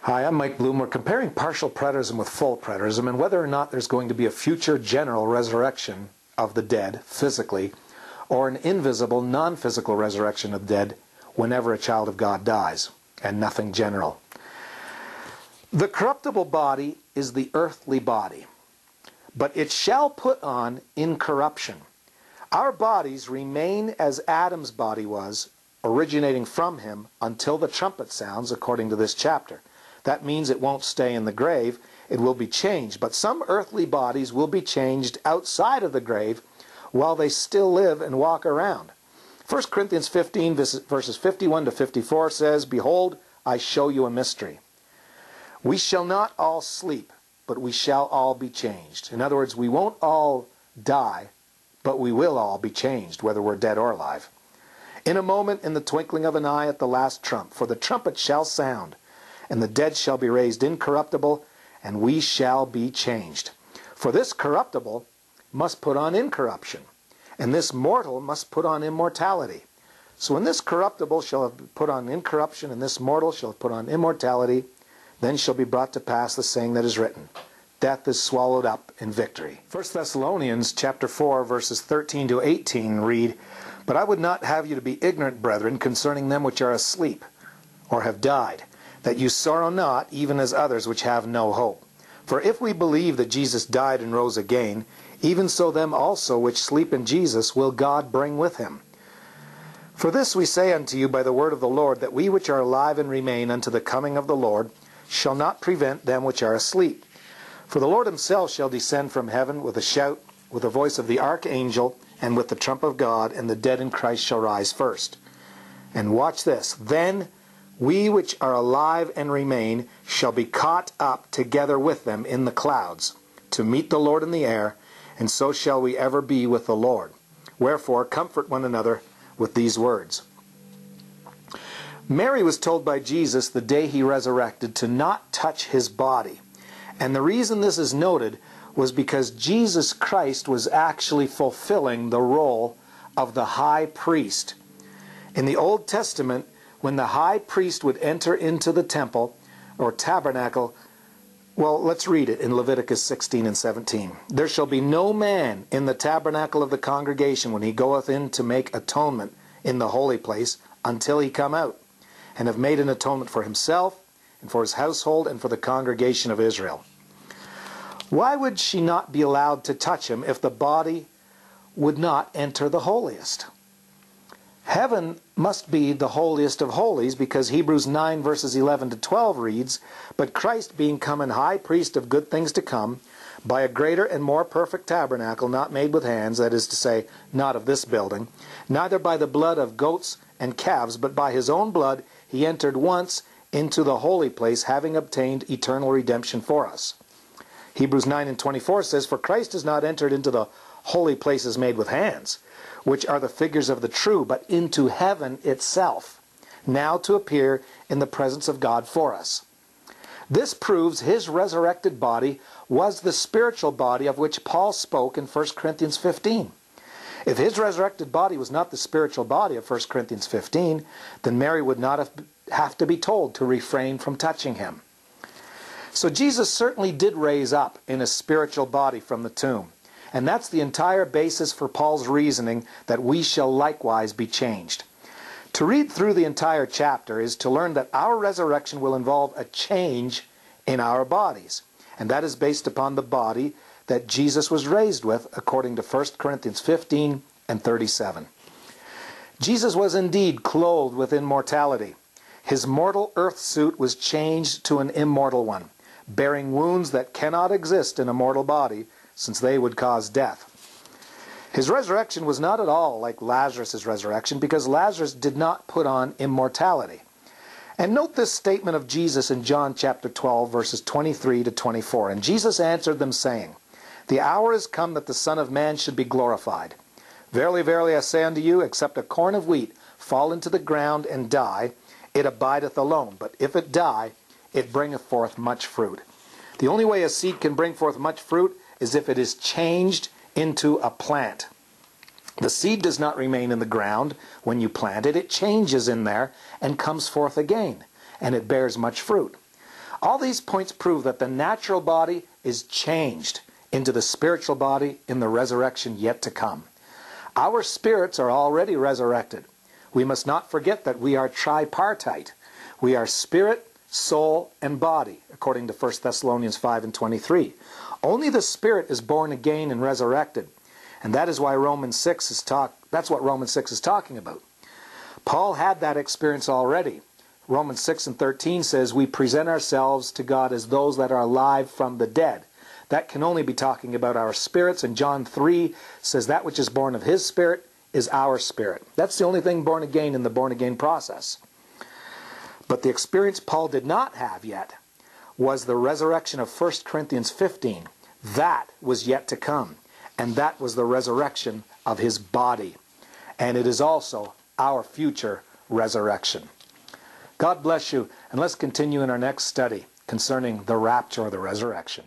Hi, I'm Mike Blume. We're comparing partial preterism with full preterism and whether or not there's going to be a future general resurrection of the dead physically or an invisible, non-physical resurrection of the dead whenever a child of God dies, and nothing general. The corruptible body is the earthly body, but it shall put on incorruption. Our bodies remain as Adam's body was, originating from him until the trumpet sounds, according to this chapter. That means it won't stay in the grave, it will be changed. But some earthly bodies will be changed outside of the grave while they still live and walk around. 1 Corinthians 15 verses 51 to 54 says, "Behold, I show you a mystery. We shall not all sleep, but we shall all be changed." In other words, we won't all die, but we will all be changed, whether we're dead or alive. "In a moment, in the twinkling of an eye, at the last trump, for the trumpet shall sound, and the dead shall be raised incorruptible, and we shall be changed. For this corruptible must put on incorruption, and this mortal must put on immortality. So when this corruptible shall have put on incorruption, and this mortal shall have put on immortality, then shall be brought to pass the saying that is written, Death is swallowed up in victory." 1 Thessalonians chapter 4, verses 13 to 18 read, "But I would not have you to be ignorant, brethren, concerning them which are asleep, or have died, that you sorrow not, even as others which have no hope. For if we believe that Jesus died and rose again, even so them also which sleep in Jesus will God bring with him. For this we say unto you by the word of the Lord, that we which are alive and remain unto the coming of the Lord shall not prevent them which are asleep. For the Lord himself shall descend from heaven with a shout, with the voice of the archangel, and with the trump of God, and the dead in Christ shall rise first. And watch this, then we which are alive and remain shall be caught up together with them in the clouds, to meet the Lord in the air, and so shall we ever be with the Lord. Wherefore comfort one another with these words." Mary was told by Jesus the day he resurrected to not touch his body. And the reason this is noted was because Jesus Christ was actually fulfilling the role of the high priest. In the Old Testament, when the high priest would enter into the temple or tabernacle, well, let's read it in Leviticus 16 and 17. "There shall be no man in the tabernacle of the congregation when he goeth in to make atonement in the holy place until he come out, and have made an atonement for himself, and for his household, and for the congregation of Israel." Why would she not be allowed to touch him if the body would not enter the holiest? Heaven must be the holiest of holies, because Hebrews 9 verses 11 to 12 reads, "But Christ being come an high priest of good things to come, by a greater and more perfect tabernacle, not made with hands," that is to say, not of this building, "neither by the blood of goats and calves, but by his own blood he entered once into the holy place, having obtained eternal redemption for us." Hebrews 9 and 24 says, "For Christ has not entered into the holy places made with hands, which are the figures of the true, but into heaven itself, now to appear in the presence of God for us." This proves his resurrected body was the spiritual body of which Paul spoke in 1 Corinthians 15. If his resurrected body was not the spiritual body of 1 Corinthians 15, then Mary would not have to be told to refrain from touching him. So Jesus certainly did raise up in a spiritual body from the tomb. And that's the entire basis for Paul's reasoning that we shall likewise be changed. To read through the entire chapter is to learn that our resurrection will involve a change in our bodies. And that is based upon the body that Jesus was raised with, according to 1 Corinthians 15 and 37. Jesus was indeed clothed with immortality. His mortal earth suit was changed to an immortal one, bearing wounds that cannot exist in a mortal body, since they would cause death. His resurrection was not at all like Lazarus' resurrection, because Lazarus did not put on immortality. And note this statement of Jesus in John chapter 12, verses 23 to 24. "And Jesus answered them, saying, The hour is come that the Son of Man should be glorified. Verily, verily, I say unto you, except a corn of wheat fall into the ground and die, it abideth alone. But if it die, it bringeth forth much fruit." The only way a seed can bring forth much fruit is if it is changed into a plant. The seed does not remain in the ground when you plant it. It changes in there and comes forth again, and it bears much fruit. All these points prove that the natural body is changed into the spiritual body in the resurrection yet to come. Our spirits are already resurrected. We must not forget that we are tripartite. We are spirit, soul, and body, according to 1 Thessalonians 5:23. Only the spirit is born again and resurrected. And that is why that's what Romans 6 is talking about. Paul had that experience already. Romans 6:13 says, we present ourselves to God as those that are alive from the dead. That can only be talking about our spirits. And John 3 says that which is born of his spirit is our spirit. That's the only thing born again in the born again process. But the experience Paul did not have yet was the resurrection of 1 Corinthians 15. That was yet to come. And that was the resurrection of his body. And it is also our future resurrection. God bless you, and let's continue in our next study concerning the rapture or the resurrection.